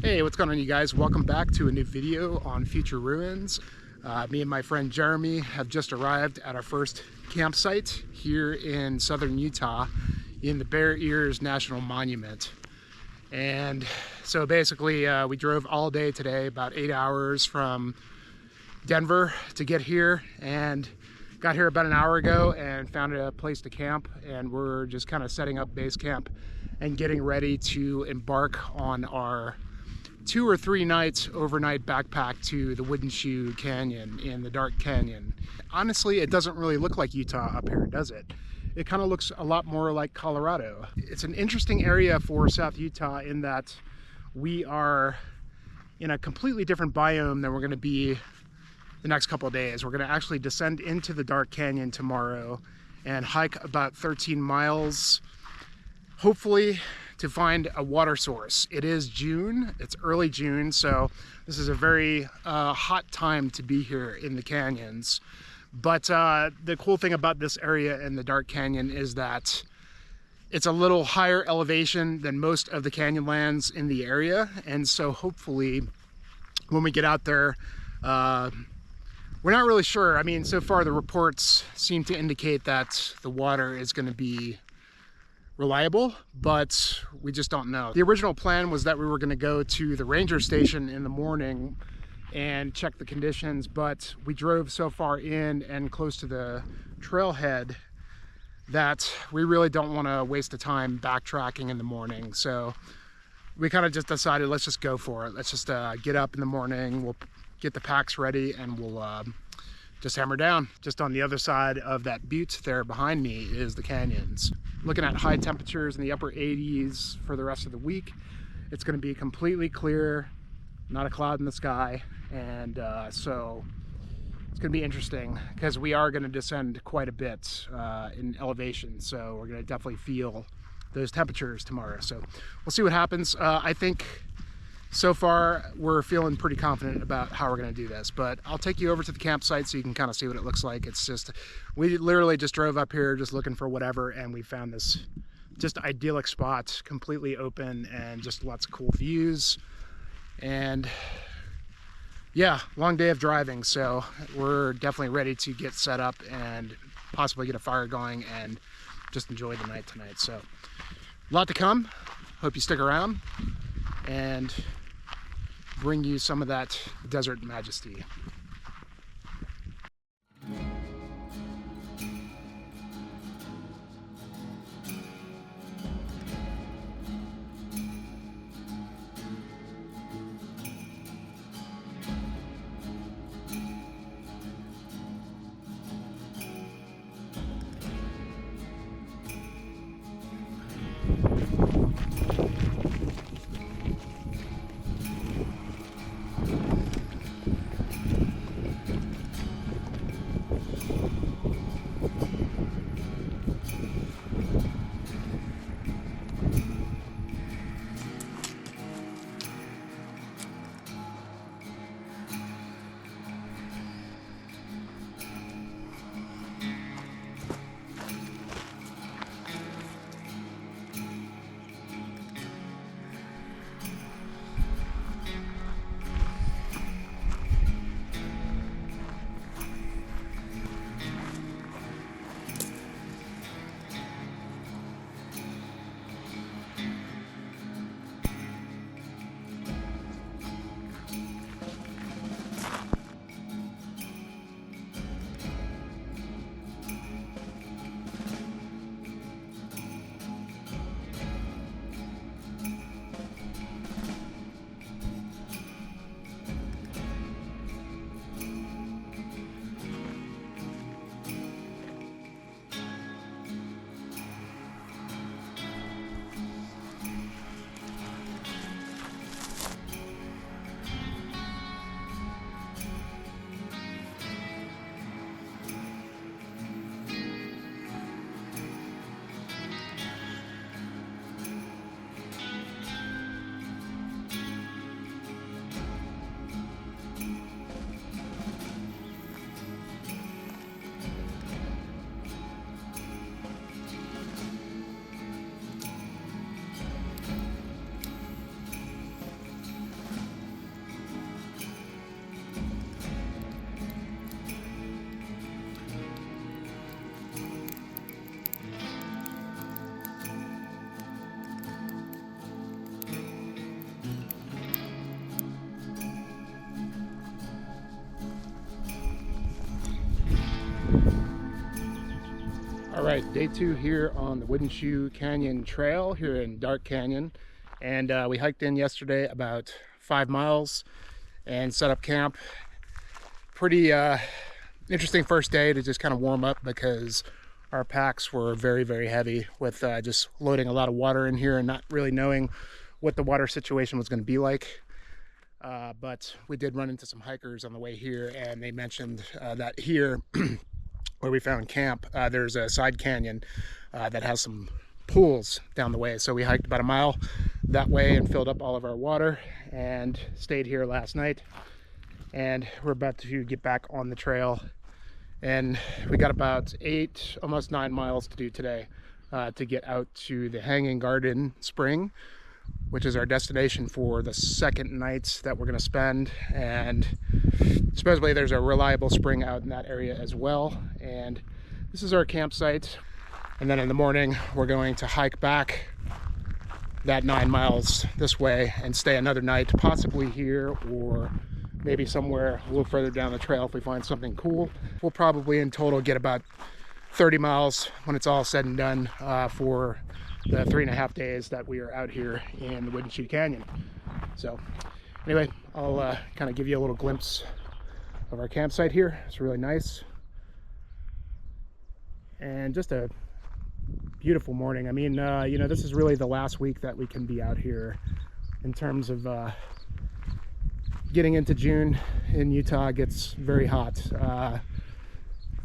Hey, what's going on, you guys? Welcome back to a new video on Future Ruins. Me and my friend Jeremy have just arrived at our first campsite here in southern Utah in the Bear Ears National Monument. And so basically we drove all day today, about 8 hours from Denver to get here, and got here about an hour ago and found a place to camp, and we're just kind of setting up base camp and getting ready to embark on our 2 or 3 nights overnight backpack to the Woodenshoe Canyon in the Dark Canyon. Honestly, it doesn't really look like Utah up here, does it? It kind of looks a lot more like Colorado. It's an interesting area for South Utah in that we are in a completely different biome than we're going to be the next couple of days. We're going to actually descend into the Dark Canyon tomorrow and hike about 13 miles, hopefully to find a water source. It is June, it's early June, so this is a very hot time to be here in the canyons. But the cool thing about this area in the Dark Canyon is that it's a little higher elevation than most of the canyonlands in the area, and so hopefully when we get out there, we're not really sure. I mean, so far the reports seem to indicate that the water is going to be reliable, but we just don't know. The original plan was that we were going to go to the ranger station in the morning and check the conditions, but we drove so far in and close to the trailhead that we really don't want to waste the time backtracking in the morning. So we kind of just decided, let's just go for it. Let's just get up in the morning, we'll get the packs ready, and we'll just hammer down. Just on the other side of that butte there behind me is the canyons. Looking at high temperatures in the upper 80s for the rest of the week. It's going to be completely clear, not a cloud in the sky, and so it's going to be interesting because we are going to descend quite a bit in elevation, so we're going to definitely feel those temperatures tomorrow. So we'll see what happens. I think so far we're feeling pretty confident about how we're going to do this, but I'll take you over to the campsite so you can kind of see what it looks like. It's just, we literally just drove up here just looking for whatever, and we found this just idyllic spot, completely open and just lots of cool views. And yeah, long day of driving, so we're definitely ready to get set up and possibly get a fire going and just enjoy the night tonight. So a lot to come. Hope you stick around and bring you some of that desert majesty. All right, day 2 here on the Woodenshoe Canyon Trail here in Dark Canyon. And we hiked in yesterday about 5 miles and set up camp. Pretty interesting first day to just kind of warm up because our packs were very, very heavy with just loading a lot of water in here and not really knowing what the water situation was going to be like. But we did run into some hikers on the way here, and they mentioned that here where we found camp, there's a side canyon that has some pools down the way. So we hiked about a mile that way and filled up all of our water and stayed here last night. And we're about to get back on the trail. And we got about 8, almost 9 miles to do today to get out to the Hanging Garden Spring, which is our destination for the second night that we're going to spend. And supposedly there's a reliable spring out in that area as well. And this is our campsite. And then in the morning, we're going to hike back that 9 miles this way and stay another night, possibly here or maybe somewhere a little further down the trail if we find something cool. We'll probably in total get about 30 miles when it's all said and done for the 3.5 days that we are out here in the Woodenshoe Canyon. So anyway, I'll kind of give you a little glimpse of our campsite here. It's really nice and just a beautiful morning. I mean, you know, this is really the last week that we can be out here in terms of getting into June in Utah. Gets very hot.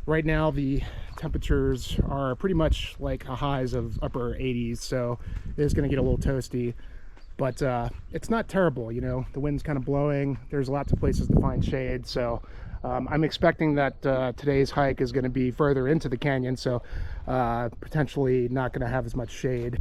Right now the temperatures are pretty much like highs of upper 80s, so it is going to get a little toasty, but it's not terrible. You know, the wind's kind of blowing. There's lots of places to find shade, so I'm expecting that today's hike is going to be further into the canyon, so potentially not going to have as much shade.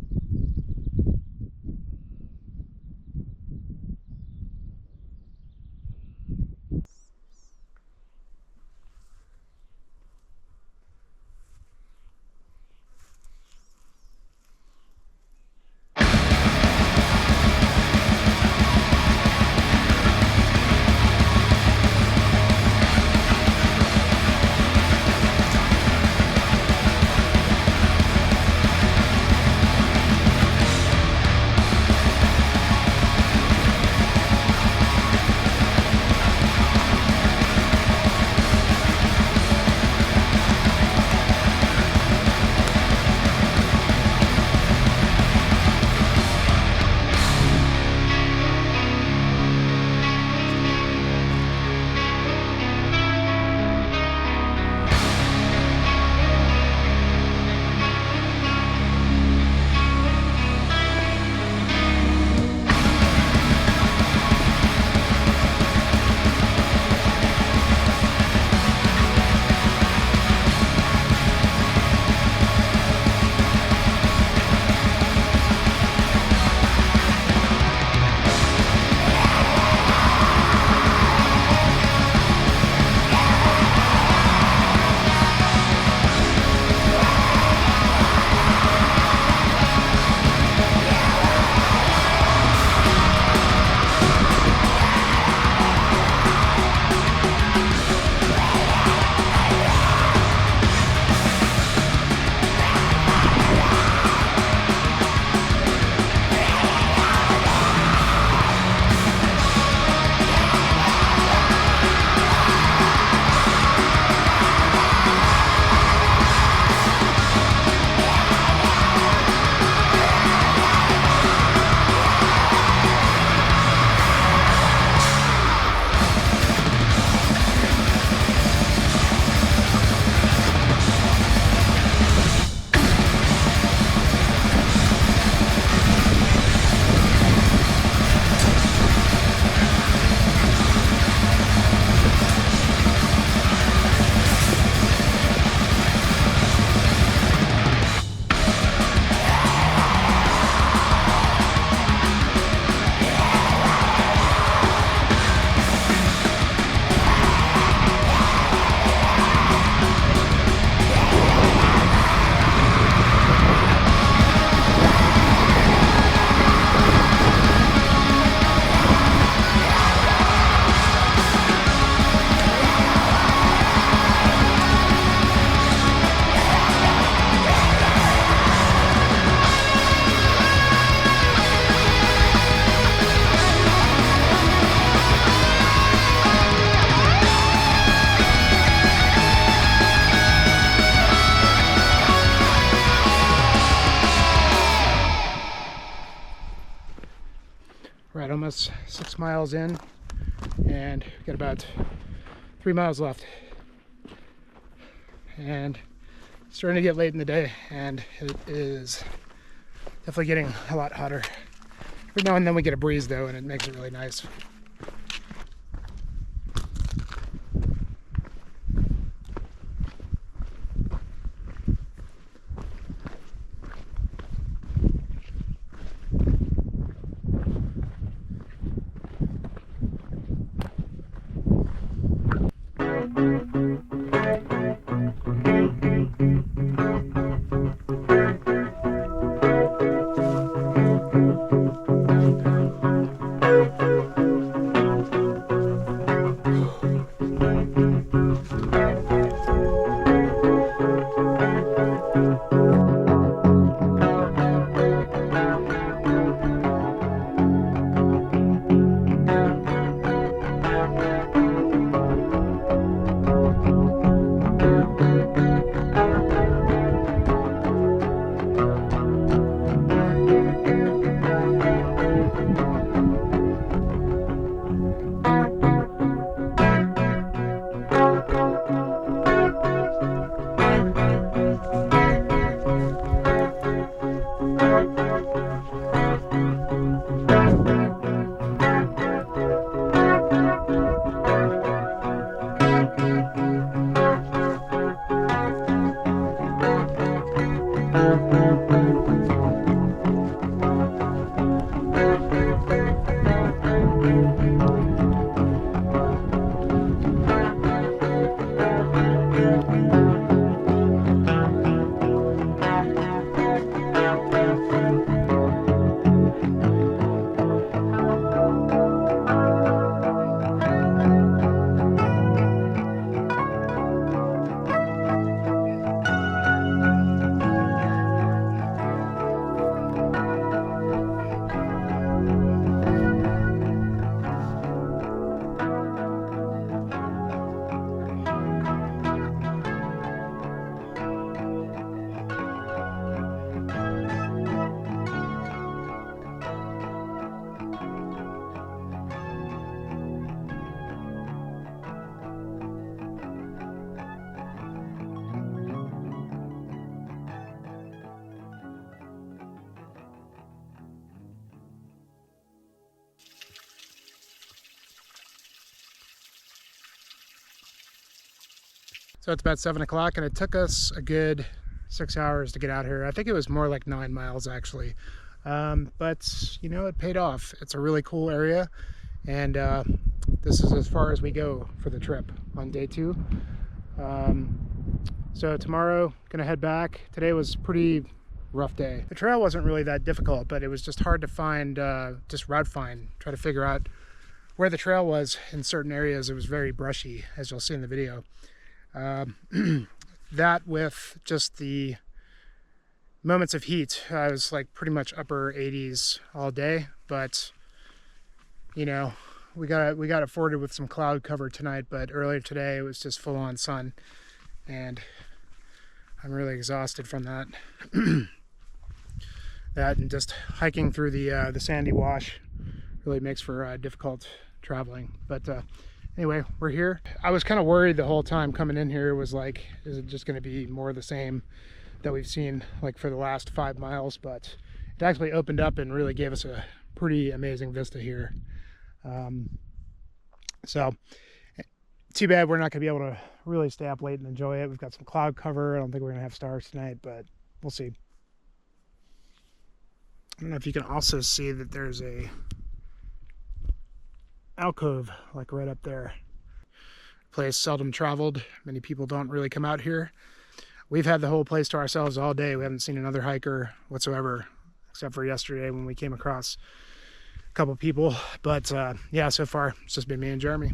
almost 6 miles in, and we've got about 3 miles left. And it's starting to get late in the day, and it is definitely getting a lot hotter. Every now and then we get a breeze though, and it makes it really nice. So it's about 7 o'clock, and it took us a good 6 hours to get out here. I think it was more like 9 miles actually. But you know, it paid off. It's a really cool area, and this is as far as we go for the trip on day 2. So tomorrow, gonna head back. Today was pretty rough day. The trail wasn't really that difficult, but it was just hard to find, just route find, try to figure out where the trail was in certain areas. It was very brushy, as you'll see in the video. That with just the moments of heat, I was like pretty much upper 80s all day, but you know, we got afforded with some cloud cover tonight, but earlier today it was just full on sun, and I'm really exhausted from that. That and just hiking through the sandy wash really makes for difficult traveling. But anyway, we're here. I was kind of worried the whole time coming in here. Was like, is it just going to be more of the same that we've seen like for the last 5 miles? But it actually opened up and really gave us a pretty amazing vista here. So too bad we're not going to be able to really stay up late and enjoy it. We've got some cloud cover. I don't think we're going to have stars tonight, but we'll see. I don't know if you can also see that there's a alcove like right up there. Place seldom traveled. Many people don't really come out here. We've had the whole place to ourselves all day. We haven't seen another hiker whatsoever, except for yesterday when we came across a couple people. But yeah, so far it's just been me and Jeremy.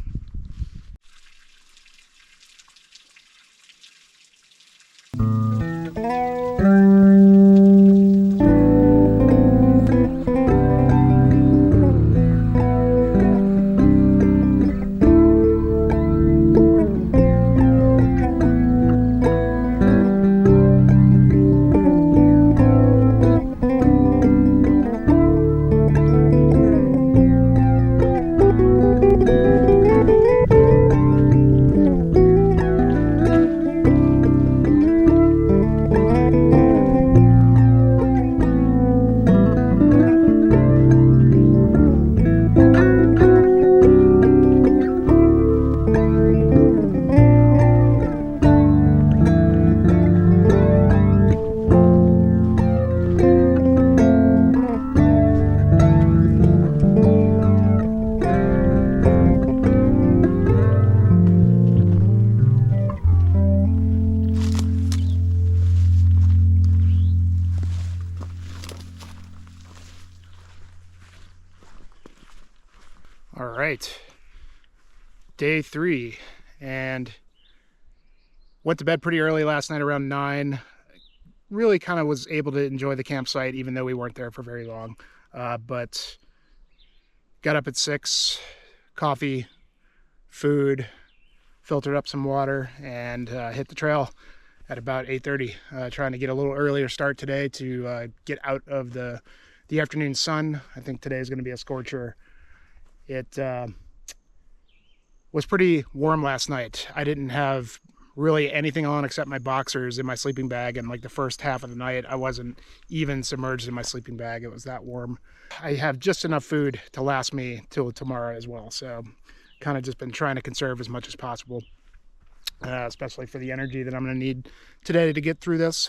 right, day 3, and went to bed pretty early last night around 9. Really kind of was able to enjoy the campsite even though we weren't there for very long, but got up at 6, coffee, food, filtered up some water, and hit the trail at about 8:30, trying to get a little earlier start today to get out of the afternoon sun. I think today is going to be a scorcher. It was pretty warm last night. I didn't have really anything on except my boxers in my sleeping bag, and like the first half of the night I wasn't even submerged in my sleeping bag. It was that warm. I have just enough food to last me till tomorrow as well, so kind of just been trying to conserve as much as possible, especially for the energy that I'm going to need today to get through this.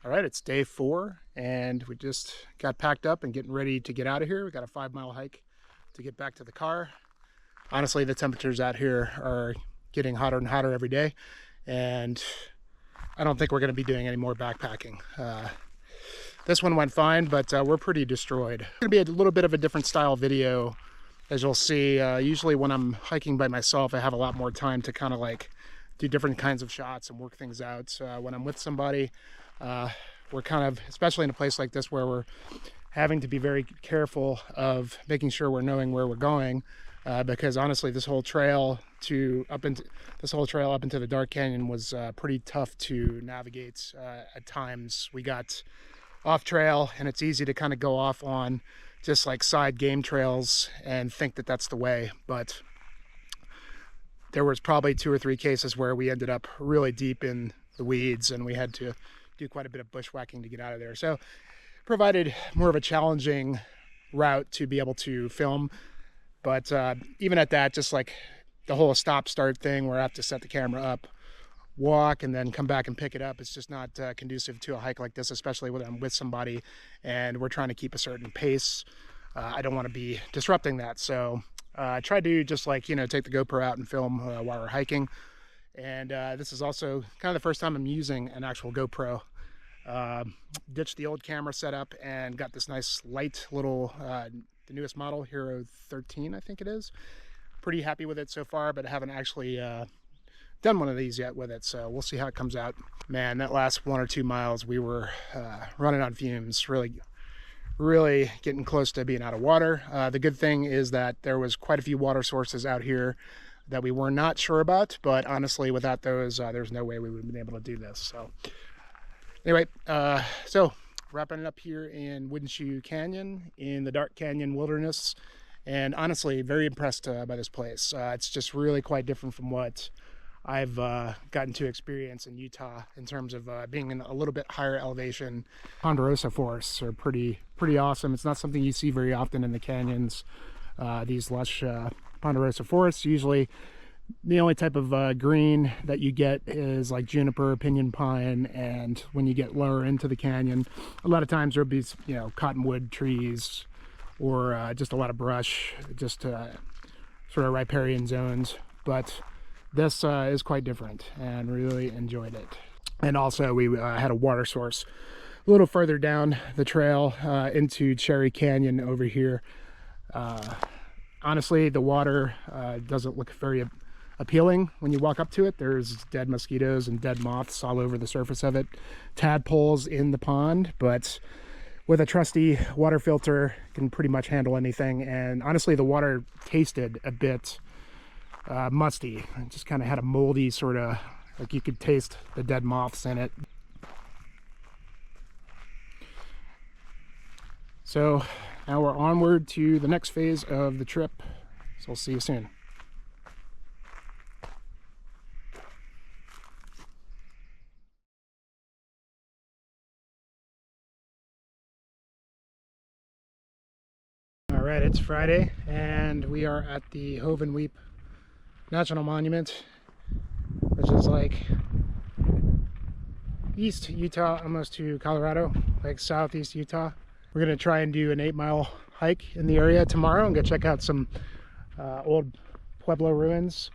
All right, it's day 4, and we just got packed up and getting ready to get out of here. We got a 5-mile hike to get back to the car. Honestly, the temperatures out here are getting hotter and hotter every day, and I don't think we're going to be doing any more backpacking. This one went fine, but we're pretty destroyed. It's going to be a little bit of a different style video, as you'll see. Usually when I'm hiking by myself, I have a lot more time to kind of like do different kinds of shots and work things out. When I'm with somebody, we're kind of, especially in a place like this where we're having to be very careful of making sure we're knowing where we're going, because honestly this whole trail up into the dark canyon was pretty tough to navigate. At times we got off trail, and it's easy to kind of go off on just like side game trails and think that that's the way, but there was probably 2 or 3 cases where we ended up really deep in the weeds, and we had to do quite a bit of bushwhacking to get out of there. So provided more of a challenging route to be able to film, but even at that, just like the whole stop start thing where I have to set the camera up, walk, and then come back and pick it up, it's just not conducive to a hike like this, especially when I'm with somebody and we're trying to keep a certain pace. I don't want to be disrupting that, so I tried to just like, take the GoPro out and film while we're hiking. And this is also kind of the first time I'm using an actual GoPro. Ditched the old camera setup and got this nice light little, the newest model, Hero 13, I think it is. Pretty happy with it so far, but I haven't actually done one of these yet with it, so we'll see how it comes out. Man, that last 1 or 2 miles, we were running on fumes, really getting close to being out of water. The good thing is that there was quite a few water sources out here that we were not sure about, but honestly, without those, there's no way we would have been able to do this. So anyway, so wrapping it up here in Woodenshoe Canyon in the Dark Canyon Wilderness, and honestly, very impressed by this place. It's just really quite different from what I've gotten to experience in Utah in terms of being in a little bit higher elevation. Ponderosa forests are pretty awesome. It's not something you see very often in the canyons. These lush ponderosa forests, usually the only type of green that you get is like juniper, pinyon pine, and when you get lower into the canyon, a lot of times there'll be cottonwood trees or just a lot of brush, just sort of riparian zones. But this is quite different and really enjoyed it. And also we had a water source a little further down the trail into Cherry Canyon over here. Honestly, the water doesn't look very appealing when you walk up to it. There's dead mosquitoes and dead moths all over the surface of it, tadpoles in the pond, but with a trusty water filter can pretty much handle anything. And honestly, the water tasted a bit musty. It just kind of had a moldy sort of, like you could taste the dead moths in it. So now we're onward to the next phase of the trip. So we'll see you soon. All right, it's Friday and we are at the Hovenweep National Monument, which is like East Utah, almost to Colorado, like Southeast Utah. We're gonna try and do an 8-mile hike in the area tomorrow and go check out some old Pueblo ruins.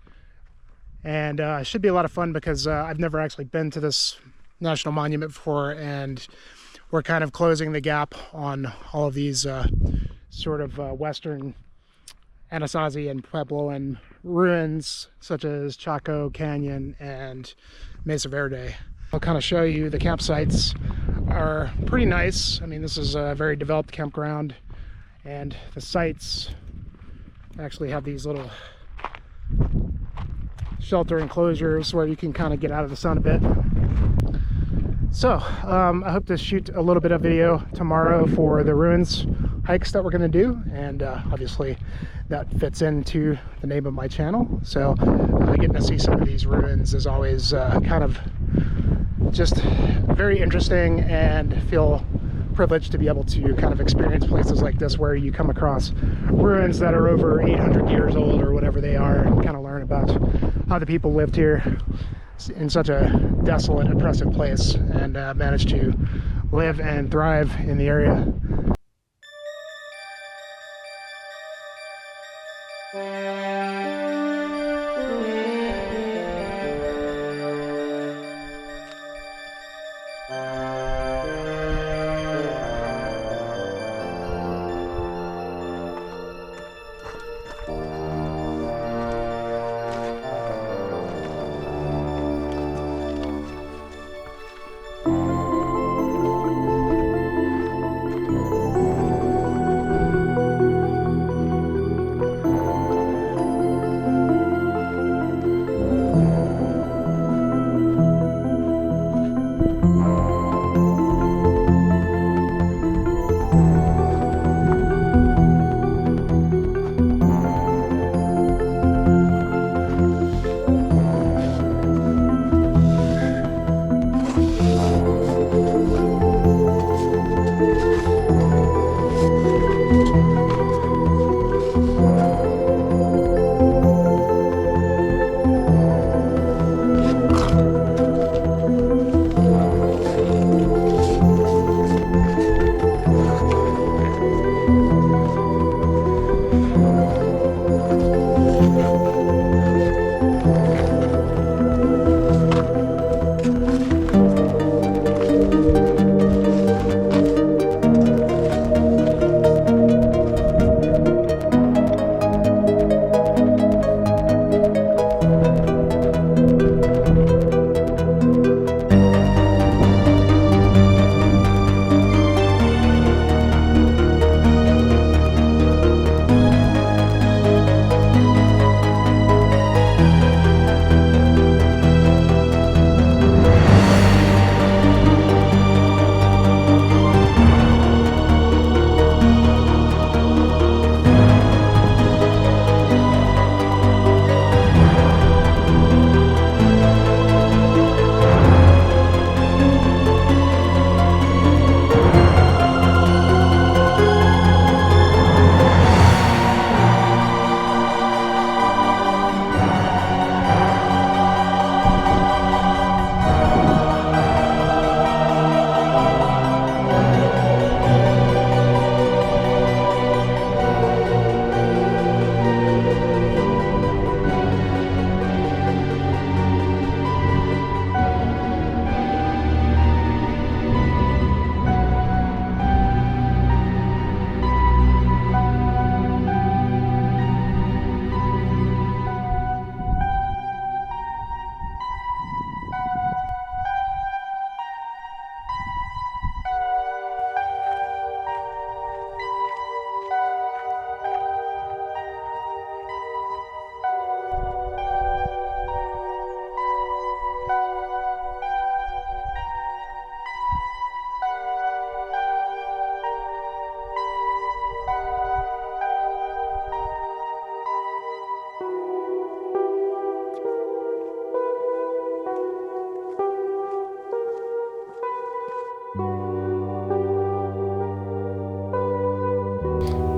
And it should be a lot of fun because I've never actually been to this national monument before, and we're kind of closing the gap on all of these sort of western Anasazi and Puebloan ruins, such as Chaco Canyon and Mesa Verde. I'll kind of show you the campsites are pretty nice. I mean, this is a very developed campground, and the sites actually have these little shelter enclosures where you can kind of get out of the sun a bit. So I hope to shoot a little bit of video tomorrow for the ruins hikes that we're going to do, and obviously that fits into the name of my channel. So getting to see some of these ruins is always kind of just very interesting, and feel privileged to be able to kind of experience places like this where you come across ruins that are over 800 years old or whatever they are, and kind of learn about how the people lived here in such a desolate, oppressive place, and managed to live and thrive in the area.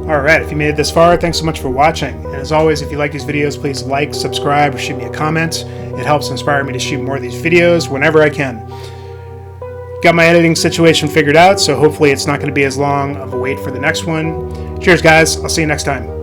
Alright, if you made it this far, thanks so much for watching. And as always, if you like these videos, please like, subscribe, or shoot me a comment. It helps inspire me to shoot more of these videos whenever I can. Got my editing situation figured out, so hopefully it's not going to be as long of a wait for the next one. Cheers, guys. I'll see you next time.